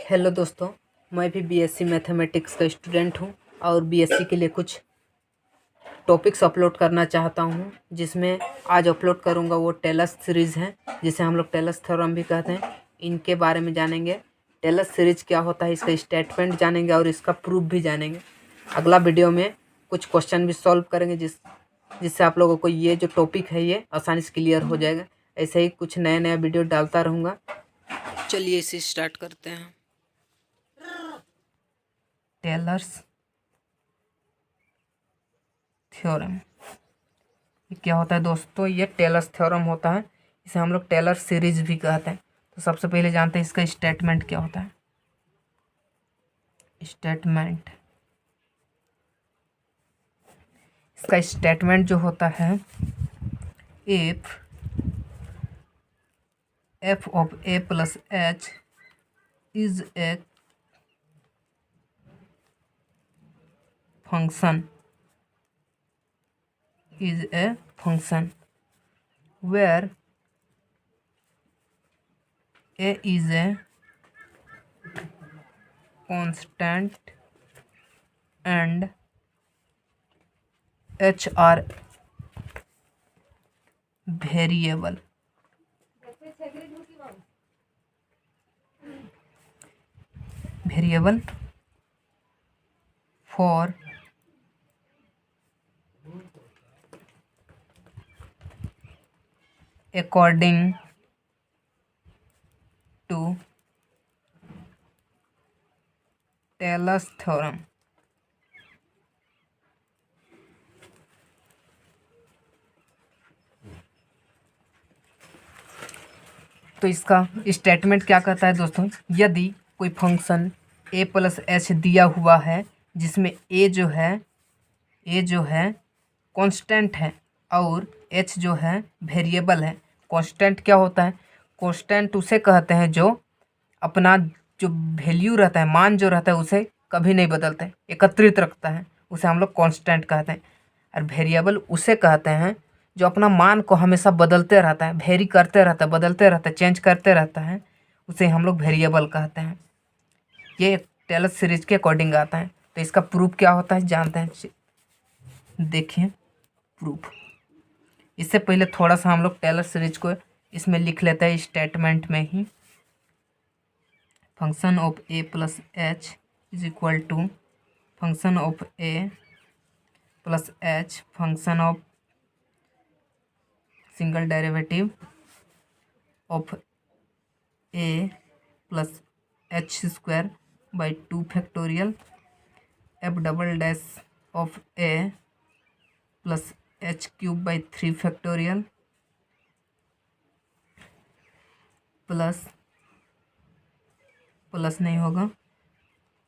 Hello दोस्तों, मैं भी बीएससी मैथमेटिक्स का स्टूडेंट हूं और बीएससी के लिए कुछ टॉपिक्स अपलोड करना चाहता हूं, जिसमें आज अपलोड करूंगा वो टेलर्स सीरीज़ हैं, जिसे हम लोग टेलर्स थ्योरम भी कहते हैं। इनके बारे में जानेंगे, टेलर्स सीरीज क्या होता है, इसका स्टेटमेंट जानेंगे और इसका प्रूफ भी जानेंगे। अगला वीडियो में कुछ क्वेश्चन भी सॉल्व करेंगे जिससे आप लोगों को ये जो टॉपिक है ये आसानी से क्लियर हो जाएगा। ऐसे ही कुछ नया नया वीडियो डालता रहूँगा। चलिए इसे स्टार्ट करते हैं। टेलर्स थ्योरम ये क्या होता है दोस्तों? ये टेलर्स थ्योरम होता है, इसे हम लोग टेलर सीरीज भी कहते हैं। तो सबसे पहले जानते हैं इसका स्टेटमेंट क्या होता है। स्टेटमेंट, इसका स्टेटमेंट जो होता है, if F of a plus h is a function where a is a constant and h are variable for according to Taylor's theorem. तो इसका स्टेटमेंट क्या कहता है दोस्तों? यदि कोई फंक्शन a प्लस एच दिया हुआ है, जिसमें a जो है कांस्टेंट है और h जो है वेरिएबल है। कांस्टेंट क्या होता है? कांस्टेंट उसे कहते हैं जो अपना जो वैल्यू रहता है, मान जो रहता है, उसे कभी नहीं बदलता है, एकत्रित रखता है, उसे हम लोग कांस्टेंट कहते हैं। और वेरिएबल उसे कहते हैं जो अपना मान को हमेशा बदलते रहता है, वेरी करते रहता है, बदलते रहता है, चेंज करते रहता है, उसे हम लोग वेरिएबल कहते हैं। ये टेलर सीरीज के अकॉर्डिंग आता है। तो इसका प्रूफ क्या होता है जानते हैं, देखिए प्रूफ। इससे पहले थोड़ा सा हम लोग टेलर सीरीज को इसमें लिख लेते हैं स्टेटमेंट में ही। Function of a plus h is equal to function of a plus h function of single derivative of a plus h square by 2 factorial f double dash of a plus h cube by 3 factorial plus नहीं होगा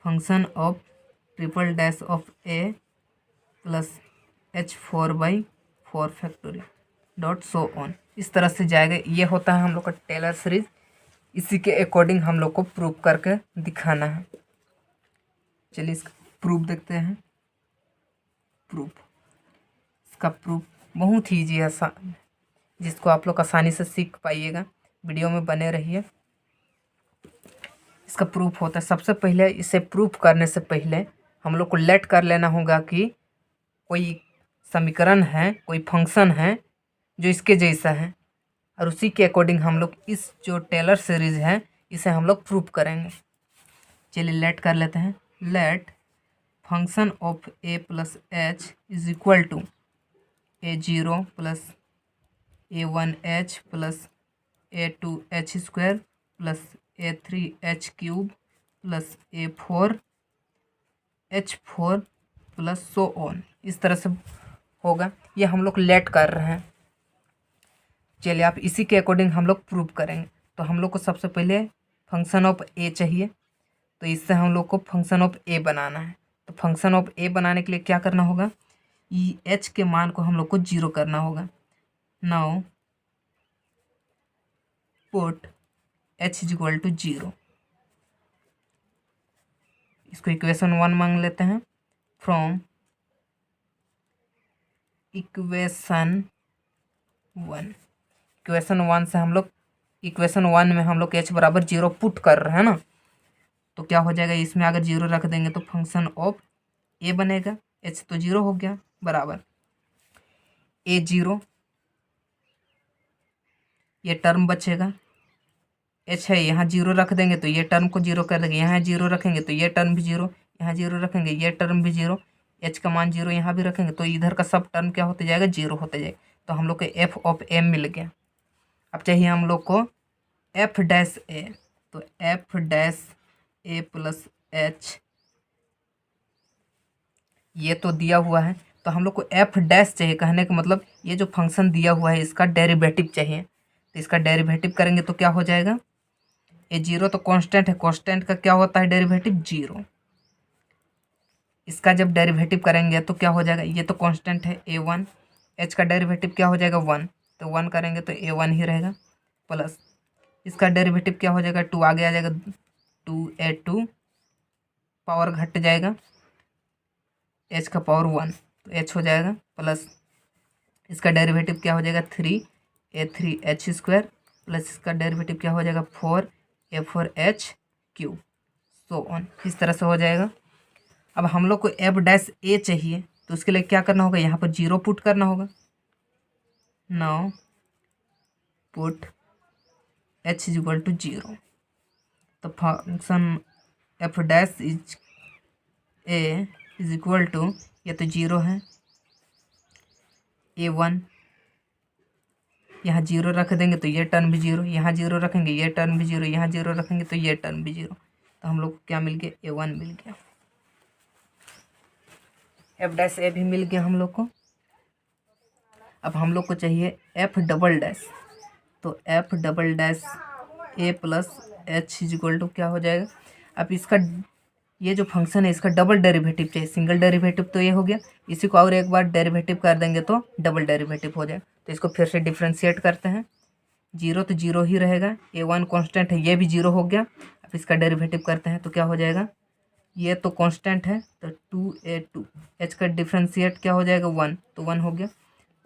function of triple dash of a plus h4/4 factorial dot so on. इस तरह से जाएगा। ये होता है हम लोग का टेलर सीरीज। इसी के अकॉर्डिंग हम लोग को प्रूव करके दिखाना है। चलिए इसका प्रूफ देखते हैं। इसका प्रूफ बहुत ही ईजी आसान, जिसको आप लोग आसानी से सीख पाइएगा। वीडियो में बने रहिए। इसका प्रूफ होता है, सबसे पहले इसे प्रूफ करने से पहले हम लोग को लेट कर लेना होगा कि कोई समीकरण है, कोई फंक्शन है जो इसके जैसा है, और उसी के अकॉर्डिंग हम लोग इस जो टेलर सीरीज है इसे हम लोग प्रूफ करेंगे। चलिए लेट कर लेते हैं। Let function of a plus h is equal to a0 plus a1h plus a2h square plus a3h cube plus a4h4 plus so on. इस तरह से होगा। ये हम लोग लेट कर रहे हैं। चलिए आप इसी के अकॉर्डिंग हम लोग प्रूव करेंगे। तो हम लोग को सबसे पहले फंक्शन ऑफ ए चाहिए, तो इससे हम लोग को फंक्शन ऑफ ए बनाना है। तो फंक्शन ऑफ ए बनाने के लिए क्या करना होगा? ई एच के मान को हम लोग को 0 करना होगा। Now put h is equal to 0। इसको इक्वेशन 1 मांग लेते हैं। फ्रॉम इक्वेशन 1 से हम लोग इक्वेशन 1 में हम लोग h बराबर 0 पुट कर रहे हैं ना। तो क्या हो जाएगा, इसमें अगर जीरो रख देंगे तो फंक्शन ऑफ ए बनेगा, एच तो जीरो हो गया, बराबर ए जीरो, ये टर्म बचेगा, एच है यहाँ जीरो रख देंगे तो ये टर्म को जीरो कर देंगे, यहाँ जीरो रखेंगे तो ये टर्म भी जीरो, यहाँ जीरो रखेंगे ये टर्म भी जीरो, एच का मान जीरो यहाँ भी रखेंगे तो इधर का सब टर्म क्या होते जाएगा, जीरो होते जाएगा। तो हम लोग को एफ ऑफ एम मिल गया। अब चाहिए हम लोग को एफ डैश ए, तो F dash a plus H, ये तो दिया हुआ है, तो हम लोग को एफ डैश चाहिए। कहने का मतलब ये जो फंक्शन दिया हुआ है इसका डेरिवेटिव चाहिए, तो इसका डेरिवेटिव करेंगे तो क्या हो जाएगा, ए जीरो तो कांस्टेंट है, कांस्टेंट का क्या होता है डेरिवेटिव, जीरो। इसका जब डेरिवेटिव करेंगे तो क्या हो जाएगा, ये तो कांस्टेंट है ए वन, एच का डेरिवेटिव क्या हो जाएगा, वन, तो वन करेंगे तो ए वन ही रहेगा, प्लस इसका डेरिवेटिव क्या हो जाएगा, टू आगे आ जाएगा, टू ए टू, पावर घट जाएगा, एच का पावर वन, तो एच हो जाएगा, प्लस इसका डेरिवेटिव क्या हो जाएगा, थ्री एच स्क्वायर, प्लस इसका डेरिवेटिव क्या हो जाएगा, four H Q, so on, इस तरह से हो जाएगा। अब हम लोग को एफ डैश ए चाहिए, तो उसके लिए क्या करना होगा, यहाँ पर जीरो पुट करना होगा, now put h is equal to zero, तो function f dash is a is equal to, ये तो जीरो है, ए वन, यहाँ जीरो रख देंगे तो ये टर्म भी जीरो, यहाँ जीरो रखेंगे ये टर्म भी जीरो, यहाँ जीरो रखेंगे तो ये टर्म भी जीरो, तो हम लोग को क्या मिल गया, ए वन मिल गया, एफ डैश ए भी मिल गया हम लोग को। अब हम लोग को चाहिए एफ डबल डैश, तो f double dash a plus h is equal to क्या हो जाएगा, अब इसका ये जो फंक्शन है इसका डबल डेरिवेटिव चाहिए, सिंगल डेरिवेटिव तो ये हो गया, इसी को और एक बार डेरिवेटिव कर देंगे तो डबल डेरिवेटिव हो जाएगा। तो इसको फिर से डिफ्रेंशिएट करते हैं, जीरो तो जीरो ही रहेगा, ए वन कॉन्स्टेंट है, ये भी जीरो हो गया। अब इसका डेरिवेटिव करते हैं तो क्या हो जाएगा, ये तो कांस्टेंट है तो टू ए टू, एच का डिफ्रेंशिएट क्या हो जाएगा, वन, तो वन हो गया,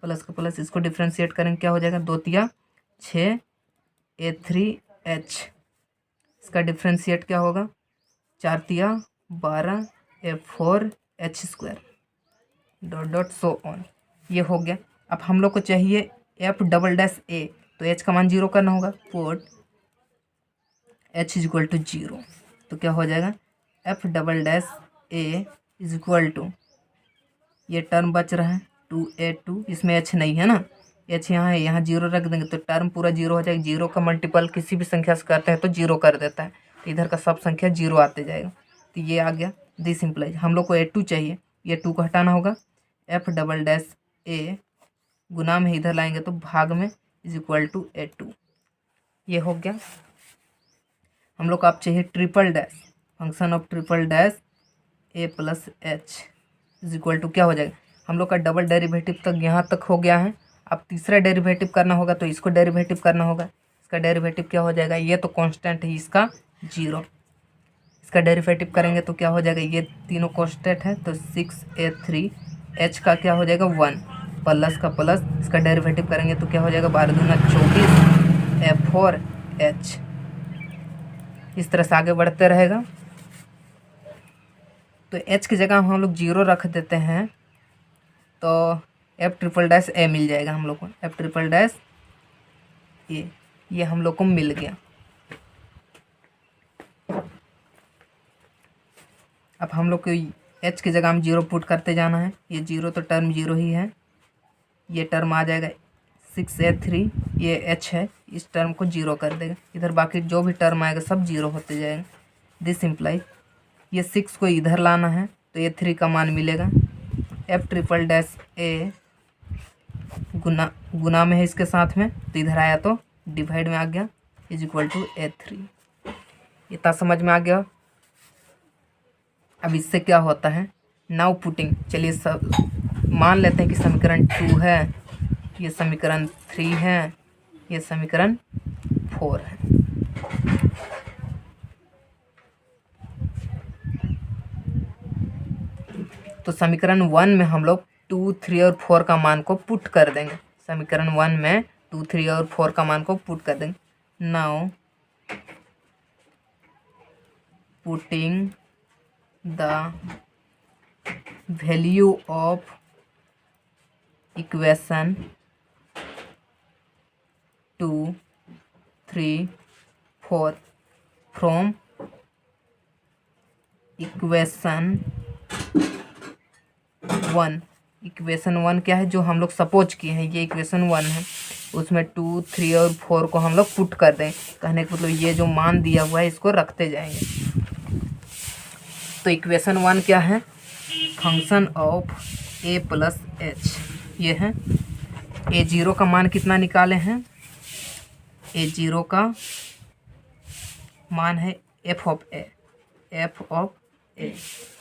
प्लस का प्लस, इसको डिफ्रेंशिएट करेंगे क्या हो जाएगा, दो तिया छः, ए थ्री एच, इसका डिफ्रेंशिएट क्या होगा, चार तिया 12, a four h square, dot dot so on, ये हो गया। अब हम लोग को चाहिए एफ डबल डैश ए, तो एच का मान जीरो करना होगा, put h is equal to zero, तो क्या हो जाएगा, f double dash a is equal to, ये टर्म बच रहा है टू ए टू, इसमें एच नहीं है ना, एच यहाँ है, यहाँ जीरो रख देंगे तो टर्म पूरा जीरो हो जाएगा, जीरो का मल्टीपल किसी भी संख्या से करते हैं तो जीरो कर देता है, तो इधर का सब संख्या जीरो आते जाएगा, तो ये आ गया, दिस इम्प्लाइज हम लोग को ए टू चाहिए, ये टू को हटाना होगा, एफ डबल डैश ए गुना में इधर लाएंगे तो भाग में is equal to a two, ये हो गया। हम लोग को आप चाहिए triple dash, function of triple dash a plus h is equal to क्या हो जाएगा, हम लोग का डबल डेरिवेटिव तक यहाँ तक हो गया है। अब तीसरा डेरिवेटिव करना होगा तो इसको डेरिवेटिव करना होगा, इसका डेरिवेटिव क्या हो जाएगा, ये तो कांस्टेंट है इसका जीरो, इसका डेरिवेटिव करेंगे तो क्या हो जाएगा, ये तीनों कांस्टेंट है तो 6a3, एच का क्या हो जाएगा 1, प्लस का प्लस, इसका डेरिवेटिव करेंगे तो क्या हो जाएगा 12 दूना 24, a4h, इस तरह से आगे बढ़ते रहेगा। तो एच की जगह हम लोग जीरो रख देते हैं तो एफ ट्रिपल डैश ए मिल जाएगा हम लोग को, एफ ट्रिपल डैश ए, ये हम लोग को मिल गया। अब हम लोग को एच की जगह हम जीरो पुट करते जाना है, ये जीरो तो टर्म जीरो ही है, ये टर्म आ जाएगा 6a3, ये एच है, इस टर्म को जीरो कर देगा, इधर बाकी जो भी टर्म आएगा सब जीरो होते जाएगा, दिस इम्प्लाई ये 6 को इधर लाना है तो ये 3 का मान मिलेगा, एफ ट्रिपल डैश ए गुना में है इसके साथ में, तो इधर आया तो डिवाइड में आ गया, इज इक्वल टू a3, इतना समझ में आ गया। अब इससे क्या होता है, नाउ पुटिंग, चलिए सब मान लेते हैं कि समीकरण 2 है, ये समीकरण 3 है, ये समीकरण 4 है। तो समीकरण 1 में हम लोग 2, 3 और 4 का मान को पुट कर देंगे, समीकरण 1 में 2, 3 और 4 का मान को पुट कर देंगे। Now putting the value of equation 2, 3, 4 from equation 1। Equation 1 क्या है, जो हम लोग सपोज किए हैं, ये इक्वेशन 1 है, उसमें 2, 3 और 4 को हम लोग पुट कर दें। कहने का मतलब ये जो मान दिया हुआ है इसको रखते जाएंगे। तो इक्वेशन 1 क्या है, function of a plus H, ये है। a0 का मान कितना निकाले हैं, a0 का मान है f ऑफ a,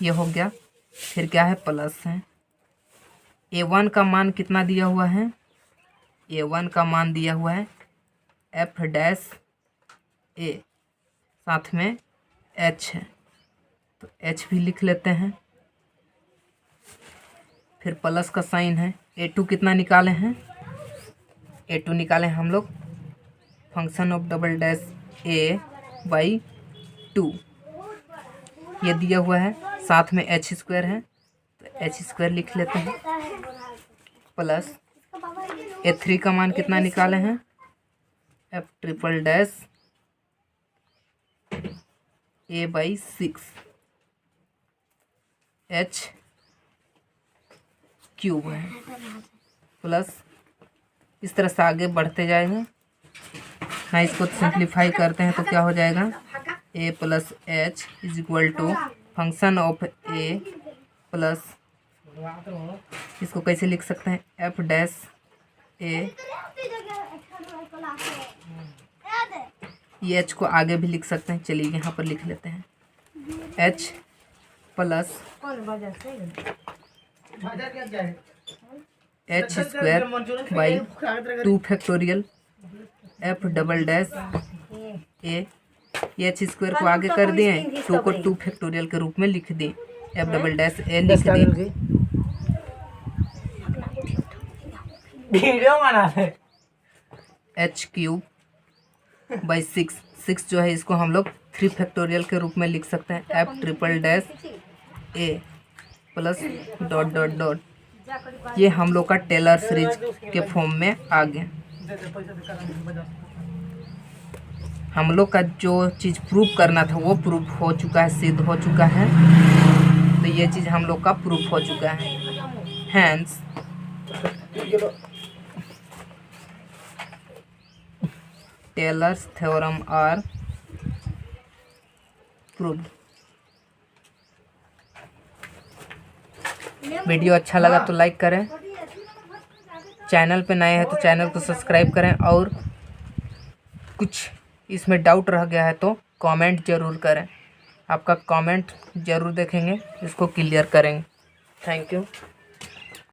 ये हो गया। फिर क्या है, प्लस है। a1 का मान कितना दिया हुआ है, a1 का मान दिया हुआ है f डैश a, साथ में h है, तो h भी लिख लेते हैं। फिर प्लस का साइन है। a2 कितना निकाले हैं, a2 निकाले हैं हम लोग function of double dash a by 2, ये दिया हुआ है, साथ में h स्क्वायर है, तो h स्क्वायर लिख लेते हैं। प्लस a3 का मान कितना निकाले हैं, f triple dash a by 6 h cube है। प्लस इस तरह से आगे बढ़ते जाएंगे ना, इसको सिंप्लीफाई करते हैं तो क्या हो जाएगा, a plus h is equal to function of a plus, इसको कैसे लिख सकते हैं, f डैश a, ये h को आगे भी लिख सकते हैं, चलिए यहाँ पर लिख लेते हैं, h plus h square by 2 factorial f double dash a, ये h स्क्वायर को आगे कर दिए, 2 को 2 फैक्टोरियल के रूप में लिख दिए, f डबल डैश a लिख दिए, h क्यूब बाई 6 जो है इसको हम लोग 3 फैक्टोरियल के रूप में लिख सकते हैं, f triple dash a plus dot dot dot. ये हम लोग का टेलर सीरीज के फॉर्म में आ गया। हम लोग का जो चीज़ प्रूफ करना था वो प्रूफ हो चुका है, सिद्ध हो चुका है, तो ये चीज़ हम लोग का प्रूफ हो चुका है। Hence Taylor's theorem are proved. Video अच्छा लगा तो लाइक करें, चैनल पे नए हैं तो चैनल को सब्सक्राइब करें, और कुछ इसमें डाउट रह गया है तो कमेंट ज़रूर करें। आपका कमेंट ज़रूर देखेंगे, इसको क्लियर करेंगे। Thank you.